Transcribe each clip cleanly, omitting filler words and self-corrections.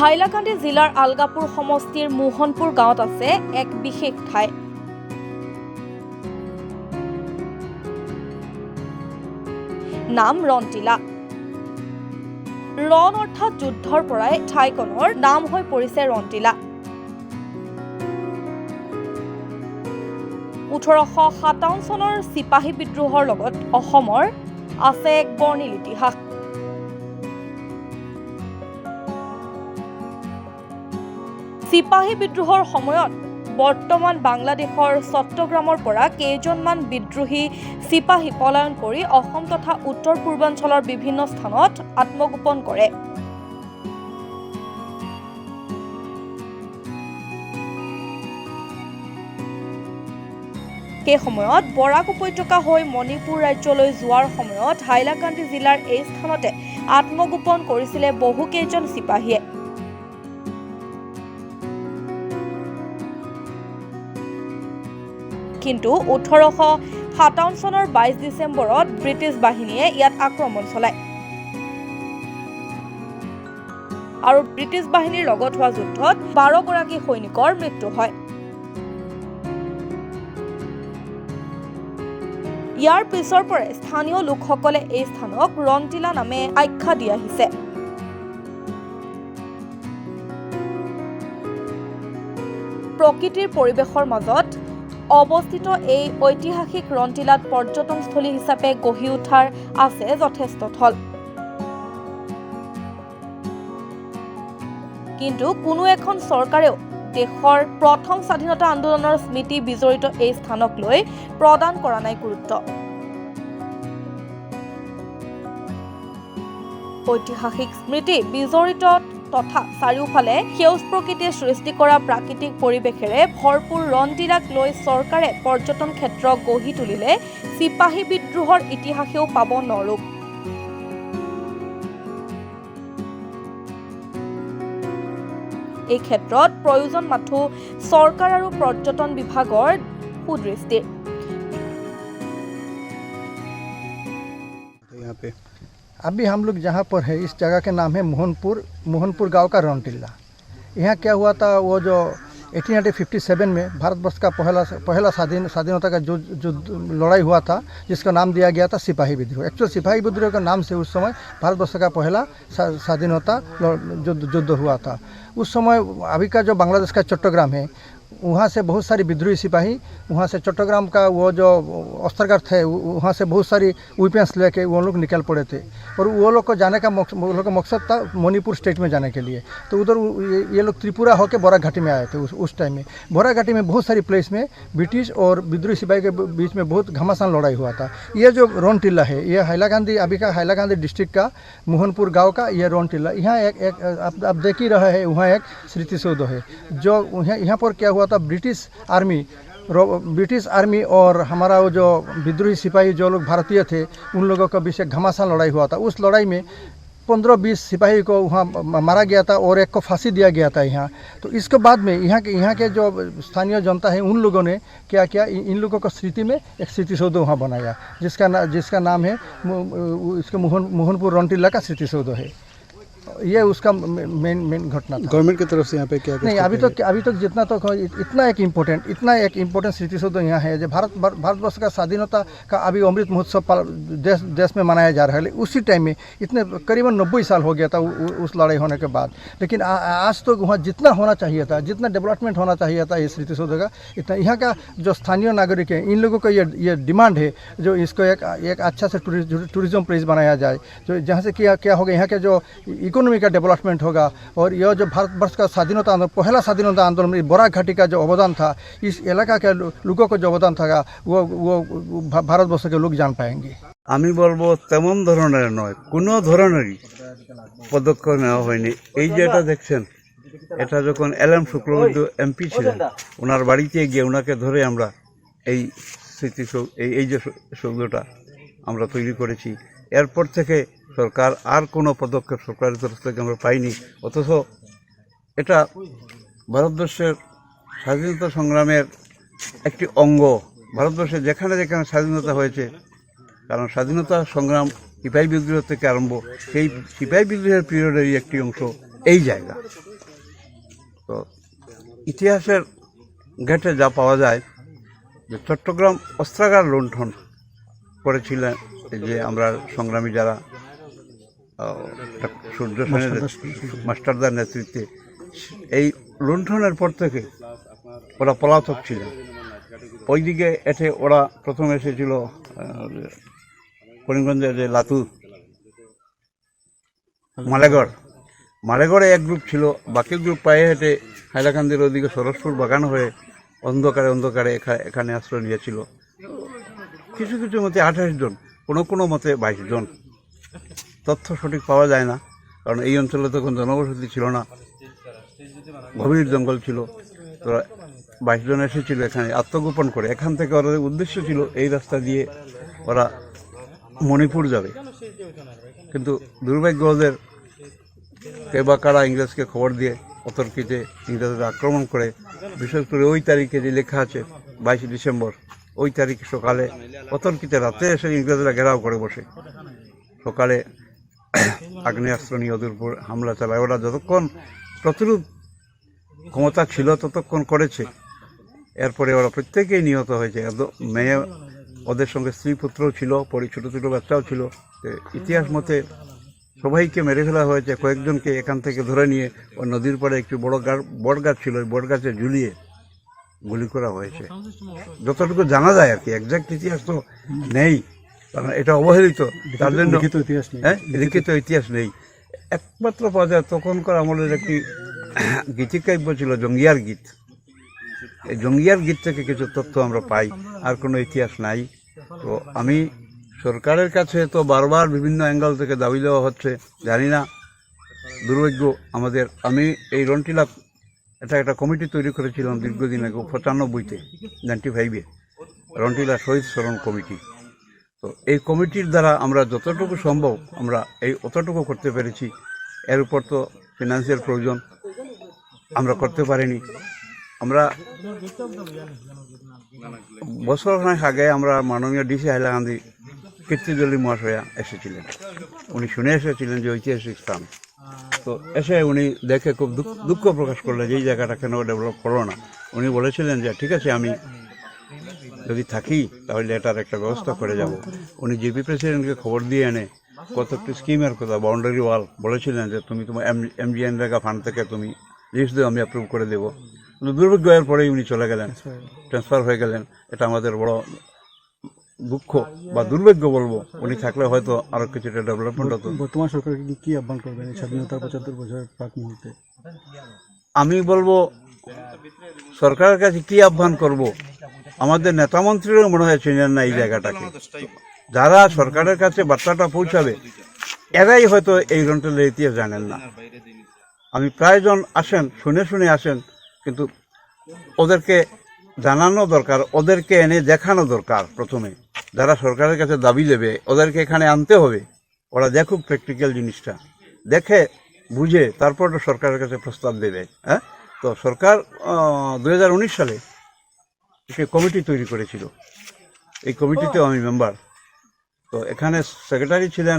হাইলাকান্দি জিলাৰ আলগাপুৰ সমষ্টিৰ মোহনপুৰ গাঁৱত আছে এক বিশেষ ঠাই। নাম ৰনটিলা। ৰন অৰ্থাৎ যুদ্ধৰ পৰাই ঠাইখনৰ নাম হৈ পৰিছে ৰনটিলা। 1857 চনৰ চিপাহী বিদ্ৰোহৰ লগত অসমৰ আছে এক বৰ্ণিল ইতিহাস। চিপাহী বিদ্ৰোহৰ সময়ত বৰ্তমান বাংলাদেশৰ চট্টগ্ৰামৰ পৰা কেইজনমান বিদ্ৰোহী চিপাহী পলায়ন কৰি অসম তথা উত্তৰ পূৰ্বাঞ্চলৰ বিভিন্ন স্থানত আত্মগোপন কৰে। সেই সময়ত বৰাক উপত্যকা হৈ মণিপুৰ ৰাজ্যলৈ যোৱাৰ সময়ত হাইলাকান্দি জিলাৰ এই স্থানতে আত্মগোপন কৰিছিলে বহুকেইজন চিপাহীয়ে। কিন্তু 1857 চনৰ 22 ডিচেম্বৰত ব্ৰিটিছ বাহিনীয়ে ইয়াত আক্ৰমণ চলায় আৰু ব্ৰিটিছ বাহিনীৰ লগত হোৱা যুদ্ধত 12 গৰাকী সৈনিকৰ মৃত্যু হয়। ইয়াৰ পিছৰ পৰাই স্থানীয় লোকসকলে এই স্থানক ৰনটিলা নামে আখ্যা দি আহিছে। প্ৰকৃতিৰ পৰিৱেশৰ মাজত অৱস্থিত এই ঐতিহাসিক ৰনটিলাত পৰ্যটনস্থলী হিচাপে গঢ়ি উঠাৰ আছে যথেষ্ট থল। কিন্তু কোনো এখন চৰকাৰেও দেশৰ প্ৰথম স্বাধীনতা আন্দোলনৰ স্মৃতি বিজড়িত এই স্থানক লৈ প্ৰদান কৰা নাই গুৰুত্ব। ঐতিহাসিক স্মৃতি বিজড়িত তথা চাৰিওফালে সেউজ প্ৰকৃতিয়ে সৃষ্টি কৰা প্ৰাকৃতিক পৰিৱেশেৰে ভৰপূৰ ৰনটিলাক লৈ চৰকাৰে পৰ্যটন ক্ষেত্ৰ গঢ়ি তুলিলে চিপাহী বিদ্ৰোহৰ ইতিহাসেও পাব নৰূপ। এই ক্ষেত্ৰত প্ৰয়োজন মাথো চৰকাৰ আৰু পৰ্যটন বিভাগৰ সুদৃষ্টিৰ। अभी हम लोग जहाँ पर है इस जगह के नाम है मोहनपुर गांव का रनटिला। यहाँ क्या हुआ था, वो जो 1857 में भारतवर्ष का पहला स्वाधीनता का जो लड़ाई हुआ था, जिसका नाम दिया गया था सिपाही विद्रोह। एक्चुअल सिपाही विद्रोह का नाम से उस समय भारतवर्ष का पहला स्वाधीनता युद्ध हुआ था। उस समय अभी का जो बांग्लादेश का चट्टग्राम है, वहाँ से बहुत सारी विद्रोही सिपाही वहाँ से चट्टग्राम का वो जो अस्त्रगार थे, वहाँ से बहुत सारी वेपन्स लेके वो लोग निकल पड़े थे और वो लोग को जाने का वो लोग का मकसद था मणिपुर स्टेट में जाने के लिए। तो उधर ये लोग त्रिपुरा होकर बोराक घाटी में आए थे। उस टाइम में बोराक घाटी में बहुत सारी प्लेस में ब्रिटिश और विद्रोही सिपाही के बीच में बहुत घमासान लड़ाई हुआ था। ये जो रनटिला है, ये हाइलाकांदी अभी का हाइलाकांदी डिस्ट्रिक्ट का मोहनपुर गाँव का ये रनटिला। यहाँ एक आप देख ही रहे हैं, वहाँ एक स्मृतिसौध है। जो यहाँ पर क्या हुआ था, ब्रिटिश आर्मी और हमारा वो जो विद्रोही सिपाही जो लोग भारतीय थे, उन लोगों के बीच घमासान लड़ाई हुआ था। उस लड़ाई में 15-20 सिपाही को वहाँ मारा गया था और एक को फांसी दिया गया था यहाँ। तो इसके बाद में यहाँ के जो स्थानीय जनता है, उन लोगों ने क्या किया, इन लोगों को स्मृति में एक स्मृतिसौध वहाँ बनाया, जिसका नाम है इसका मोहनपुर रनटिला का स्मृतिसौध है। ये उसका मेन घटना था। गवर्नमेंट की तरफ से यहाँ पे क्या नहीं, अभी तक जितना तो इतना एक इम्पोर्टेंट स्मृतिसौध यहाँ है जो भारतवर्ष का स्वाधीनता का अभी अमृत महोत्सव देश में मनाया जा रहा है। उसी टाइम में इतने करीबन 90 साल हो गया था उस लड़ाई होने के बाद। लेकिन आज तो वहाँ जितना होना चाहिए था, जितना डेवलपमेंट होना चाहिए था इस स्मृतिसौध का, इतना यहाँ का जो स्थानीय नागरिक है, इन लोगों का ये डिमांड है जो इसको एक अच्छा से टूरिज्म प्लेस बनाया जाए, जो जहाँ से क्या होगा, यहाँ के जो इकोनॉमी का डेवलपमेंट होगा। और यह जो भारतवर्ष का स्वाधीनता आंदोलन, पहला स्वाधीनता आंदोलन में बोराक घाटी का जो अवदान था, इस इलाका के लोगों को जो अवदान था वो भारतवर्ष के लोग जान पाएंगे। আমি বলবো তেমন ধরনের নয়, কোনো ধরনেরই পদক্ষেপ নেওয়া হয়নি। এই যে এটা দেখছেন, এটা যখন এলএম শুক্লবৈদ্য এমপি ছিলেন, ওনার বাড়িতে গিয়ে ওনাকে ধরে আমরা এই এই যে সৌধটা আমরা তৈরি করেছি। এরপর থেকে সরকার আর কোনো পদক্ষেপ সরকারের তরফ থেকে আমরা পাইনি। অথচ এটা ভারতবর্ষের স্বাধীনতা সংগ্রামের একটি অঙ্গ। ভারতবর্ষে যেখানে যেখানে স্বাধীনতা হয়েছে, কারণ স্বাধীনতা সংগ্রাম সিপাহী বিদ্রোহ থেকে আরম্ভ, সেই সিপাহী বিদ্রোহের পিরিয়ডেরই একটি অংশ এই জায়গা। তো ইতিহাসের ঘেঁটে যা পাওয়া যায় যে চট্টগ্রাম অস্ত্রাগার লুণ্ঠন করেছিলেন এই যে আমরা সংগ্রামী যারা সূর্য সেনের মাস্টারদার নেতৃত্বে, এই লুণ্ঠনের পর থেকে ওরা পলাতক ছিলেন। ওইদিকে এসে ওরা প্রথমে এসেছিল করিমগঞ্জের যে লাতু মালেগড়ে এক গ্রুপ ছিল, বাকি গ্রুপ পায়ে হেঁটে হাইলাকান্দির ওইদিকে সরসপুর বাগান হয়ে অন্ধকারে এখানে আশ্রয় নিয়েছিল। কিছু কিছু মতে 28 জন, কোনো মতে 22 জন, তথ্য সঠিক পাওয়া যায় না, কারণ এই অঞ্চলে তখন জনবসতি ছিল না, গভীর জঙ্গল ছিল। তো 22 জন এসেছিল এখানে আত্মগোপন করে। এখান থেকে ওদের উদ্দেশ্য ছিল এই রাস্তা দিয়ে ওরা মণিপুর যাবে, কিন্তু দুর্ভাগ্য ওদের কে বা কারা ইংরেজকে খবর দিয়ে অতর্কিতে ইংরেজরা আক্রমণ করে, বিশেষ করে ওই তারিখে যে লেখা আছে 22 ডিসেম্বর, ওই তারিখ সকালে অতর্কিতে রাতে এসে ইংরেজরা ঘেরাও করে বসে, সকালে আগ্নেয়াস্ত্র নিয়ে ওদের উপর হামলা চালায়। ওরা যতক্ষণ প্রতিরোধ ক্ষমতা ছিল ততক্ষণ করেছে, এরপরে ওরা প্রত্যেকেই নিহত হয়েছে। মেয়ে, ওদের সঙ্গে স্ত্রী পুত্রও ছিল, ছোটো ছোটো বাচ্চাও ছিল। ইতিহাস মতে সবাইকে মেরে ফেলা হয়েছে, কয়েকজনকে এখান থেকে ধরে নিয়ে ওই নদীর পাড়ে একটু বড় গাছ ছিল, ওই বড় গাছে ঝুলিয়ে গুলি করা হয়েছে, যতটুকু জানা যায় আর কি। একজ্যাক্ট ইতিহাস তো নেই, কারণ এটা অবহেলিত, তার জন্য লিখিত ইতিহাস নেই। একমাত্র পাওয়া যায় তখনকার আমলের একটি গীতিকাব্য ছিল জঙ্গিয়ার গীত। এই জঙ্গিয়ার গীত থেকে কিছু তথ্য আমরা পাই, আর কোনো ইতিহাস নাই। তো আমি সরকারের কাছে তো বারবার বিভিন্ন অ্যাঙ্গেল থেকে দাবি দেওয়া হচ্ছে, জানি না, দুর্ভাগ্য আমাদের। আমি এই রন্টিলা একটা কমিটি তৈরি করেছিলাম দীর্ঘদিন আগে, 95-তে 95-এ রন্টিলা শহীদ স্মরণ কমিটি। তো এই কমিটির দ্বারা আমরা যতটুকু সম্ভব আমরা অতটুকু করতে পেরেছি। এর উপর তো ফিনান্সিয়াল প্রয়োজন, আমরা করতে পারিনি। আমরা বছর আগে আমরা মাননীয় ডিসি হাইলাকান্দি কীর্তিজলি মহাশয়া এসেছিলেন, উনি শুনে এসেছিলেন যে ঐতিহাসিক স্থান। তো এসে উনি দেখে খুব দুঃখ প্রকাশ করলেন যে এই জায়গাটা কেন ডেভেলপ করলো না। উনি বলেছিলেন যে ঠিক আছে, আমি যদি থাকি তাহলে এটার একটা ব্যবস্থা করে যাব। উনি জিপি প্রেসিডেন্টকে খবর দিয়ে এনে কতটি স্কিমের কথা, বাউন্ডারি ওয়াল বলেছিলেন যে তুমি তোমার MGN রেগা ফান্ড থেকে তুমি লিস্ট দিও, আমি অ্যাপ্রুভ করে দেবো। কিন্তু দুর্ভাগ্য এর পরেই উনি চলে গেলেন, ট্রান্সফার হয়ে গেলেন। এটা আমাদের বড় দুঃখ বা দুর্ভাগ্য বলবো। উনি থাকলে হয়তো আরো কিছুটা ডেভেলপমেন্ট হতো। বর্তমান সরকারকে কি আহ্বান করবেন স্বাধীনতার 75 বছরের প্রাক মুহূর্তে? আমি বলবো সরকারের কাছে কি আহ্বান করব, আমাদের নেতামন্ত্রীরাও মনে হয় চিনেন না এই জায়গাটাকে। যারা সরকারের কাছে বার্তাটা পৌঁছাবে এরাই হয়তো এই রন্টিলার ইতিহাস জানেন না। আমি প্রায়জন আসেন, শুনে আসেন, কিন্তু ওদেরকে জানানো দরকার, ওদেরকে এনে দেখানো দরকার। প্রথমে যারা সরকারের কাছে দাবি দেবে ওদেরকে এখানে আনতে হবে, ওরা দেখুক প্র্যাকটিক্যাল জিনিসটা, দেখে বুঝে তারপর সরকারের কাছে প্রস্তাব দেবে। হ্যাঁ, তো সরকার 2019 সালে একটি কমিটি তৈরি করেছিল, এই কমিটিতেও আমি মেম্বার। তো এখানে সেক্রেটারি ছিলেন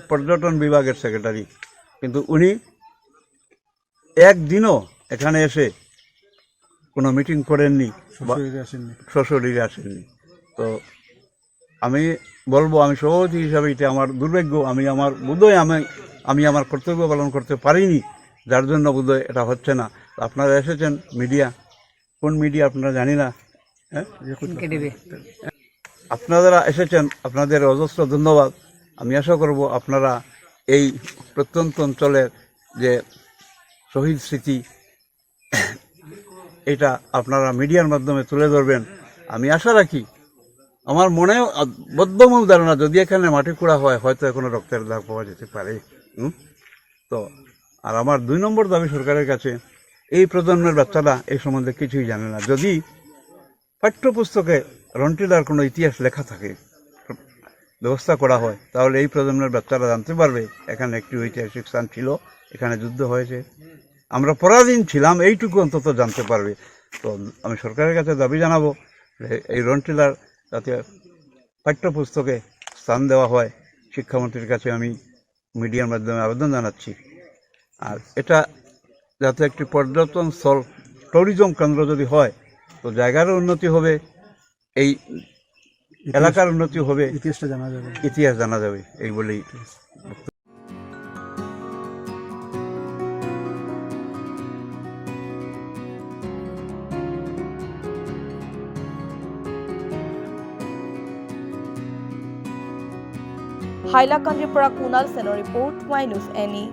পর্যটন বিভাগের সেক্রেটারি, কিন্তু উনি একদিনও এখানে এসে কোনো মিটিং করেননি, সশরীরে আসেননি। তো আমি বলবো, আমি সভাপতি হিসাবে এটা আমার দুর্ভাগ্য। আমার বোধহয় আমি আমার কর্তব্য পালন করতে পারিনি, যার জন্য বোধহয় এটা হচ্ছে না। আপনারা এসেছেন, মিডিয়া, কোন মিডিয়া আপনারা জানি না, হ্যাঁ, আপনারা এসেছেন, আপনাদের অজস্র ধন্যবাদ। আমি আশা করব আপনারা এই প্রত্যন্ত অঞ্চলের যে শহীদ স্মৃতি, এটা আপনারা মিডিয়ার মাধ্যমে তুলে ধরবেন। আমি আশা রাখি, আমার মনে বদ্ধমূল ধারণা, যদি এখানে মাটি কুড়া হয় হয়তো এখনো রক্তের দাগ পাওয়া যেতে পারে। তো আর আমার 2 নম্বর দাবি সরকারের কাছে, এই প্রজন্মের বাচ্চারা এই সম্বন্ধে কিছুই জানে না। যদি পাঠ্যপুস্তকে রন্টিলার কোনো ইতিহাস লেখা থাকে, ব্যবস্থা করা হয়, তাহলে এই প্রজন্মের বাচ্চারা জানতে পারবে এখানে একটি ঐতিহাসিক স্থান ছিল, এখানে যুদ্ধ হয়েছে, আমরা পরাধীন ছিলাম, এইটুকু অন্তত জানতে পারবে। তো আমি সরকারের কাছে দাবি জানাবো এই রন্টিলার যাতে পাঠ্যপুস্তকে স্থান দেওয়া হয়। শিক্ষামন্ত্রীর কাছে আমি মিডিয়ার মাধ্যমে আবেদন জানাচ্ছি। আর এটা যাতে একটি পর্যটন স্থল ট্যুরিজম কেন্দ্র যদি হয় তো জায়গারও উন্নতি হবে, এই এলাকার উন্নতি হবে, ইতিহাস জানা যাবে এই বলেই। হাইলাকান্দিৰ পৰা কুণাল সেনৰ ৰিপৰ্ট, মাই নিউজ এনি।